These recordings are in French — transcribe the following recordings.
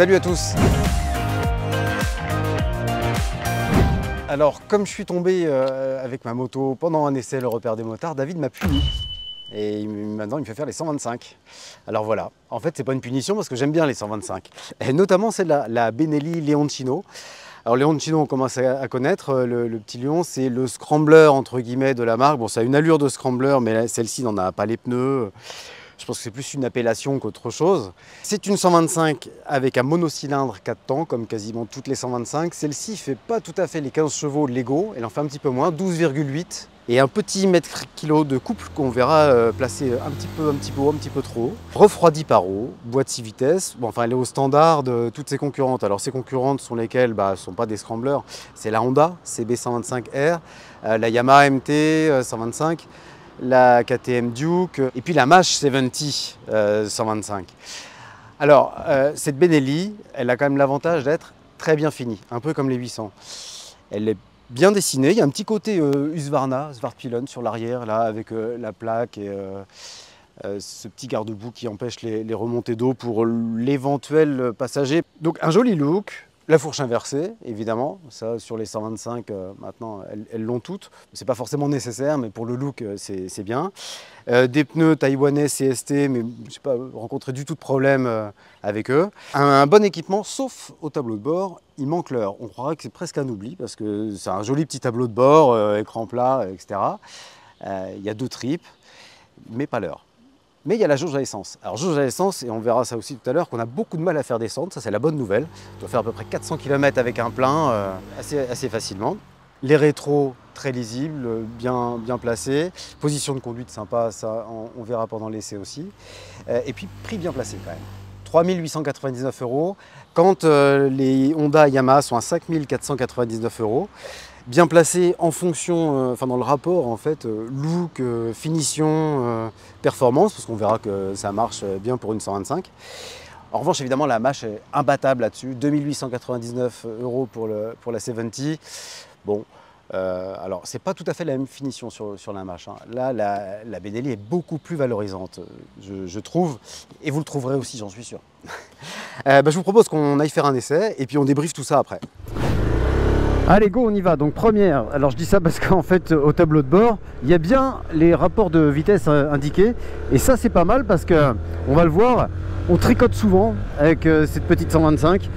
Salut à tous. Alors, comme je suis tombé avec ma moto pendant un essai, le repère des motards, David m'a puni. Et maintenant, il me fait faire les 125. Alors voilà, en fait, c'est pas une punition parce que j'aime bien les 125. Et notamment celle de la Benelli Leoncino. Alors Leoncino, on commence à connaître, le petit lion, c'est le scrambler entre guillemets de la marque. Bon, ça a une allure de scrambler, mais celle-ci n'en a pas les pneus. Je pense que c'est plus une appellation qu'autre chose. C'est une 125 avec un monocylindre 4 temps, comme quasiment toutes les 125. Celle-ci ne fait pas tout à fait les 15 chevaux légaux, elle en fait un petit peu moins, 12,8. Et un petit mètre kilo de couple qu'on verra placé un petit peu haut, un petit peu trop haut. Refroidi par eau, boîte 6 vitesses. Bon, enfin, elle est au standard de toutes ses concurrentes. Alors, ses concurrentes sont lesquelles? Ne sont pas des scramblers. C'est la Honda CB125R, la Yamaha MT 125, la KTM Duke et puis la Mash 70 125. Alors, cette Benelli, elle a quand même l'avantage d'être très bien finie, un peu comme les 800. Elle est bien dessinée, il y a un petit côté Husqvarna, Svartpilen sur l'arrière, là, avec la plaque et ce petit garde-boue qui empêche les remontées d'eau pour l'éventuel passager. Donc un joli look, la fourche inversée, évidemment, ça sur les 125, maintenant elles l'ont toutes. C'est pas forcément nécessaire, mais pour le look, c'est bien. Des pneus taïwanais CST, mais je n'ai pas rencontré du tout de problème avec eux. Un bon équipement, sauf au tableau de bord, il manque l'heure. On croirait que c'est presque un oubli, parce que c'est un joli petit tableau de bord, écran plat, etc. Il y a 2 tripes, mais pas l'heure. Mais il y a la jauge à essence. Alors jauge à essence, et on verra ça aussi tout à l'heure, qu'on a beaucoup de mal à faire descendre, ça c'est la bonne nouvelle. On doit faire à peu près 400 km avec un plein assez facilement. Les rétros très lisibles, bien placés. Position de conduite sympa, ça on verra pendant l'essai aussi. Et puis prix bien placé quand même. 3 899 €, quand les Honda et Yamaha sont à 5 499 €. Bien placé en fonction, dans le rapport en fait, look, finition, performance, parce qu'on verra que ça marche bien pour une 125. En revanche, évidemment, la Mash est imbattable là-dessus, 2 899 € pour la 70. Bon, alors c'est pas tout à fait la même finition sur la Mash, hein. Là, la Benelli est beaucoup plus valorisante, je trouve, et vous le trouverez aussi, j'en suis sûr. Je vous propose qu'on aille faire un essai, et puis on débriefe tout ça après. Allez go, on y va. Donc première, alors je dis ça parce qu'en fait au tableau de bord il y a bien les rapports de vitesse indiqués, et ça c'est pas mal parce que on va le voir, on tricote souvent avec cette petite 125,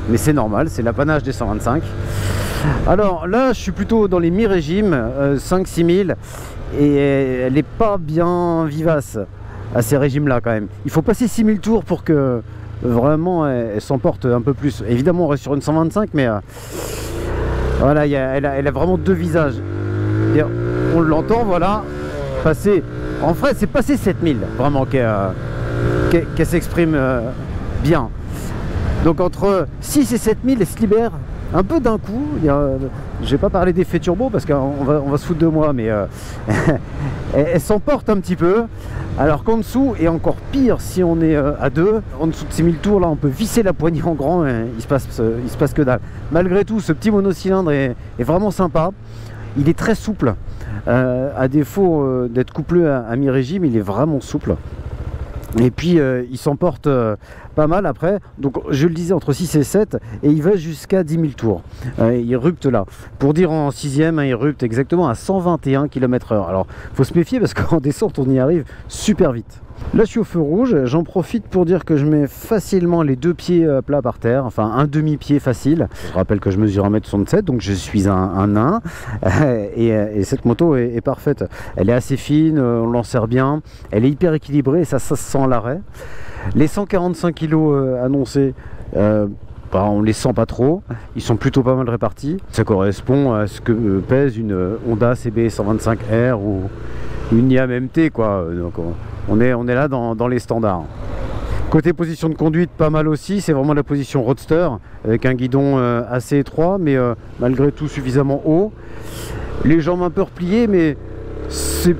mais c'est normal, c'est l'apanage des 125. Alors là je suis plutôt dans les mi-régimes, 5-6 000, et elle n'est pas bien vivace à ces régimes là quand même. Il faut passer 6 000 tours pour que vraiment elle s'emporte un peu plus. Évidemment on reste sur une 125, mais voilà, elle a vraiment 2 visages. Et on l'entend, voilà, passer. En vrai, c'est passé 7000, vraiment, qu'elle s'exprime bien. Donc entre 6 et 7000, elle se libère un peu d'un coup. Je vais pas parler d'effet turbo parce qu'on va se foutre de moi, mais elle s'emporte un petit peu. Alors qu'en dessous, et encore pire si on est à 2, en dessous de 6000 tours, là on peut visser la poignée en grand et il se passe que dalle. Malgré tout, ce petit monocylindre est vraiment sympa. Il est très souple. À défaut d'être couplé à mi-régime, il est vraiment souple. Et puis il s'emporte pas mal après, donc je le disais entre 6 et 7, et il va jusqu'à 10 000 tours. Il rupte là. Pour dire en 6e, il rupte exactement à 121 km/h. Alors faut se méfier parce qu'en descente on y arrive super vite. Là je suis au feu rouge, j'en profite pour dire que je mets facilement les 2 pieds plats par terre, enfin un demi-pied facile. Je rappelle que je mesure 1,67 m, donc je suis un nain, et cette moto est parfaite. Elle est assez fine, on l'en sert bien, elle est hyper équilibrée, et ça se sent à l'arrêt. Les 145 kg annoncés, on les sent pas trop, ils sont plutôt pas mal répartis. Ça correspond à ce que pèse une Honda CB125R ou une Yamaha MT, quoi. Donc on est là dans les standards. Côté position de conduite, pas mal aussi, c'est vraiment la position roadster, avec un guidon assez étroit, mais malgré tout suffisamment haut. Les jambes un peu repliées, mais c'est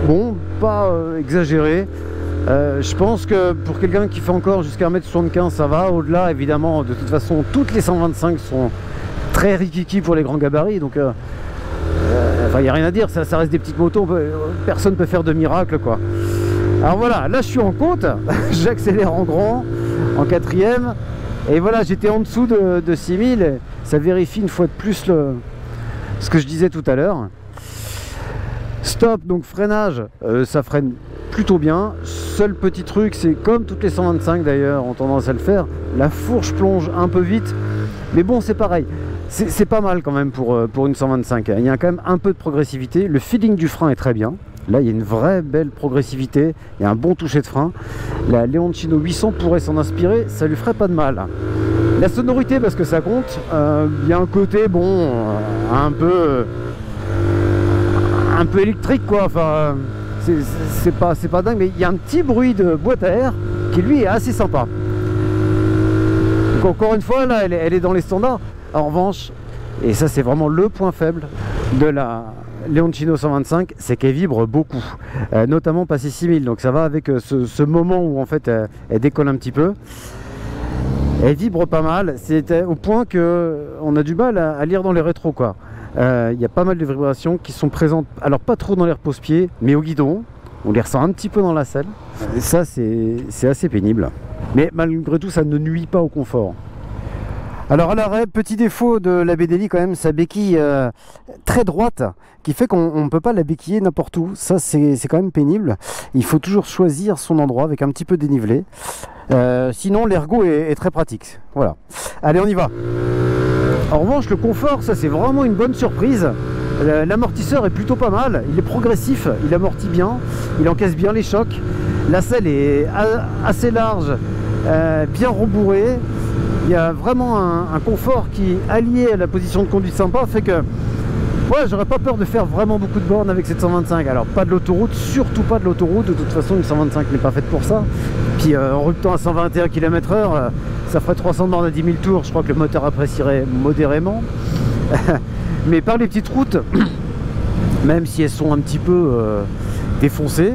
bon, pas exagéré. Je pense que pour quelqu'un qui fait encore jusqu'à 1,75 m, ça va. Au-delà, évidemment, de toute façon, toutes les 125 sont très rikiki pour les grands gabarits, donc il n'y a rien à dire, ça reste des petites motos, personne ne peut faire de miracle, quoi. Alors voilà, là je suis en côte, j'accélère en grand, en 4e, Et voilà, j'étais en dessous de 6000, ça vérifie une fois de plus ce que je disais tout à l'heure. Stop, donc freinage, ça freine plutôt bien. Seul petit truc, c'est comme toutes les 125 d'ailleurs ont tendance à le faire, la fourche plonge un peu vite, mais bon, c'est pareil. C'est pas mal quand même pour une 125. Il y a quand même un peu de progressivité. Le feeling du frein est très bien. Là, il y a une vraie belle progressivité. Il y a un bon toucher de frein. La Leoncino 800 pourrait s'en inspirer. Ça lui ferait pas de mal. La sonorité, parce que ça compte. Il y a un côté, bon, un peu électrique, quoi. Enfin, c'est pas dingue, mais il y a un petit bruit de boîte à air qui, lui, est assez sympa. Donc, encore une fois, là, elle est dans les standards. En revanche, et ça, c'est vraiment le point faible de la Leoncino 125, c'est qu'elle vibre beaucoup, notamment passé 6000, donc ça va avec ce moment où en fait elle décolle un petit peu. Elle vibre pas mal, c'est au point que on a du mal à lire dans les rétros, quoi. Il y a pas mal de vibrations qui sont présentes, alors pas trop dans les repose-pieds, mais au guidon, on les ressent un petit peu dans la selle. Et ça, c'est assez pénible, mais malgré tout, ça ne nuit pas au confort. Alors à l'arrêt, petit défaut de la Benelli quand même, sa béquille très droite, qui fait qu'on ne peut pas la béquiller n'importe où. Ça, c'est quand même pénible. Il faut toujours choisir son endroit avec un petit peu dénivelé. Sinon, l'ergot est très pratique. Voilà. Allez, on y va. En revanche, le confort, ça c'est vraiment une bonne surprise. L'amortisseur est plutôt pas mal. Il est progressif, il amortit bien, il encaisse bien les chocs. La selle est assez large, bien rembourrée. Il y a vraiment un confort qui, allié à la position de conduite sympa, fait que ouais, j'aurais pas peur de faire vraiment beaucoup de bornes avec cette 125. Alors pas de l'autoroute, surtout pas de l'autoroute. De toute façon, une 125 n'est pas faite pour ça. Puis en roulant à 121 km/h, ça ferait 300 bornes à 10 000 tours. Je crois que le moteur apprécierait modérément. Mais par les petites routes, même si elles sont un petit peu défoncées,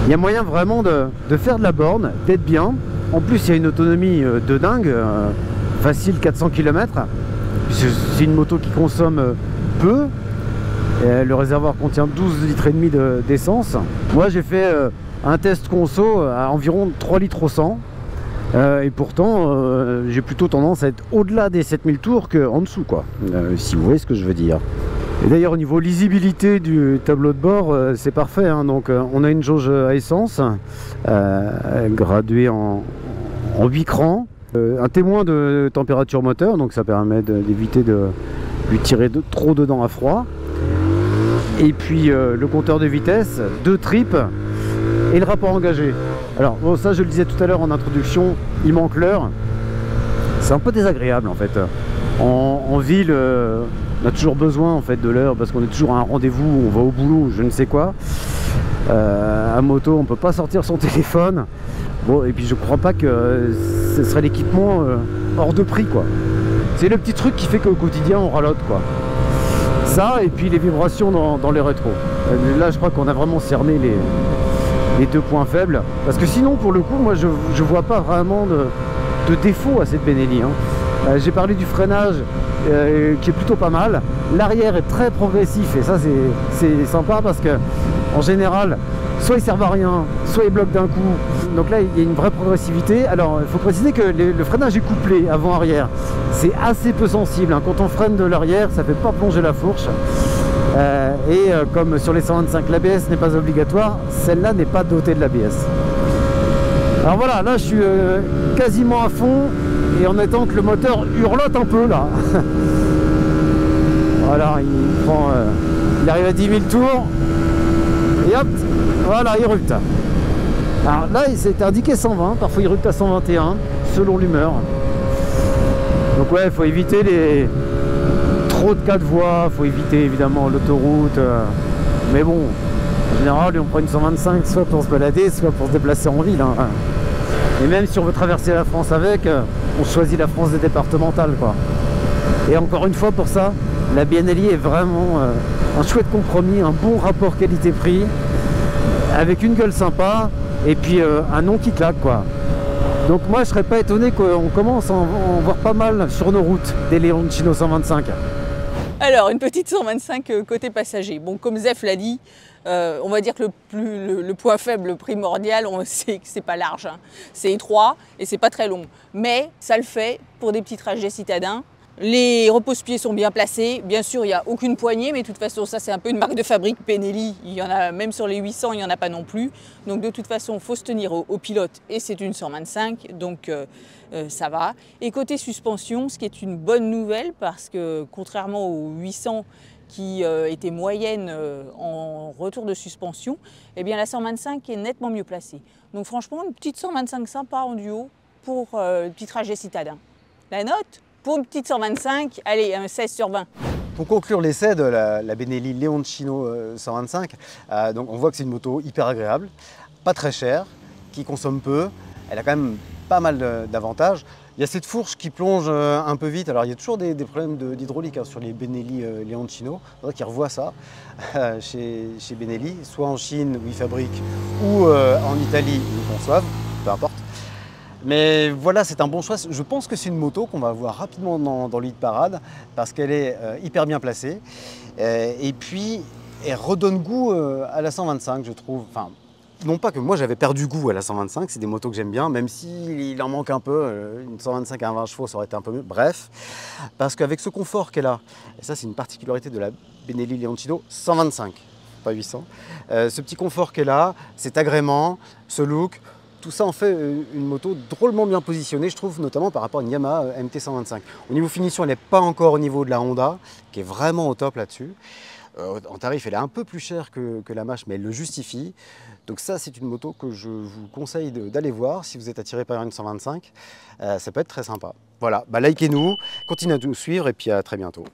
il y a moyen vraiment de faire de la borne, d'être bien. En plus, il y a une autonomie de dingue, facile 400 km. C'est une moto qui consomme peu. Et le réservoir contient 12,5 litres d'essence. Moi, j'ai fait un test conso à environ 3 litres au 100. Et pourtant, j'ai plutôt tendance à être au-delà des 7000 tours qu'en dessous, quoi. Si vous voyez ce que je veux dire. Et d'ailleurs, au niveau lisibilité du tableau de bord, c'est parfait, hein. Donc, on a une jauge à essence graduée en 8 crans, un témoin de température moteur, donc ça permet d'éviter de lui tirer trop dedans à froid. Et puis le compteur de vitesse, 2 tripes et le rapport engagé. Alors bon, ça je le disais tout à l'heure en introduction, il manque l'heure. C'est un peu désagréable en fait. En ville, on a toujours besoin en fait de l'heure parce qu'on est toujours à un rendez-vous, on va au boulot, je ne sais quoi. À moto, on peut pas sortir son téléphone. Bon, et puis je crois pas que ce serait l'équipement hors de prix, quoi. C'est le petit truc qui fait qu'au quotidien on ralote, quoi. Ça et puis les vibrations dans les rétros. Là, je crois qu'on a vraiment cerné les deux points faibles. Parce que sinon, pour le coup, moi je vois pas vraiment de défaut à cette Benelli, hein. J'ai parlé du freinage qui est plutôt pas mal. L'arrière est très progressif et ça c'est sympa parce que en général soit ils servent à rien, soit ils bloquent d'un coup. Donc là il y a une vraie progressivité. Alors il faut préciser que le freinage est couplé avant-arrière. C'est assez peu sensible, hein. Quand on freine de l'arrière, ça fait pas plonger la fourche. Comme sur les 125 l'ABS n'est pas obligatoire, celle-là n'est pas dotée de l'ABS. Alors voilà, là je suis quasiment à fond et en étant que le moteur hurlote un peu là. Voilà, il arrive à 10 000 tours et hop, voilà, il rupte. Alors là, il s'est indiqué 120, parfois il rupte à 121 selon l'humeur. Donc ouais, il faut éviter les trop de 4 voies, il faut éviter évidemment l'autoroute. Mais bon, en général, on prend une 125 soit pour se balader, soit pour se déplacer en ville, hein. Et même si on veut traverser la France avec, on choisit la France des départementales, quoi. Et encore une fois, pour ça, la Benelli est vraiment un chouette compromis, un bon rapport qualité-prix, avec une gueule sympa, et puis un nom qui claque, quoi. Donc moi, je serais pas étonné qu'on commence à en voir pas mal sur nos routes, des Leoncino 125. Alors, une petite 125 côté passager. Bon, comme Zef l'a dit, on va dire que le point faible primordial, on sait que c'est pas large, hein. C'est étroit et c'est pas très long. Mais ça le fait pour des petits trajets citadins. Les repose-pieds sont bien placés. Bien sûr, il n'y a aucune poignée, mais de toute façon, ça c'est un peu une marque de fabrique Benelli. Il y en a même sur les 800, il n'y en a pas non plus. Donc de toute façon, il faut se tenir au pilote et c'est une 125, donc ça va. Et côté suspension, ce qui est une bonne nouvelle parce que contrairement aux 800 qui était moyenne en retour de suspension, eh bien la 125 est nettement mieux placée. Donc franchement, une petite 125 sympa en duo pour le petit trajet citadin. La note pour une petite 125, allez, un 16 sur 20. Pour conclure l'essai de la Benelli Leoncino 125, donc on voit que c'est une moto hyper agréable, pas très chère, qui consomme peu, elle a quand même pas mal d'avantages. Il y a cette fourche qui plonge un peu vite. Alors il y a toujours des problèmes d'hydraulique hein, sur les Benelli Leoncino. Il faudrait qu'ils revoient ça chez Benelli, soit en Chine où ils fabriquent ou en Italie où ils conçoivent, peu importe. Mais voilà, c'est un bon choix. Je pense que c'est une moto qu'on va voir rapidement dans le hit parade parce qu'elle est hyper bien placée. Et puis, elle redonne goût à la 125, je trouve. Enfin, non pas que moi j'avais perdu goût à la 125, c'est des motos que j'aime bien, même s'il en manque un peu, une 125 à 20 chevaux ça aurait été un peu mieux, bref, parce qu'avec ce confort qu'elle a, et ça c'est une particularité de la Benelli Leoncino 125, pas 800, ce petit confort qu'elle a, cet agrément, ce look, tout ça en fait une moto drôlement bien positionnée, je trouve, notamment par rapport à une Yamaha MT125. Au niveau finition, elle n'est pas encore au niveau de la Honda, qui est vraiment au top là-dessus. En tarif, elle est un peu plus chère que la Mache, mais elle le justifie. Donc ça, c'est une moto que je vous conseille d'aller voir si vous êtes attiré par une 125. Ça peut être très sympa. Voilà, bah likez-nous, continuez à nous suivre et puis à très bientôt.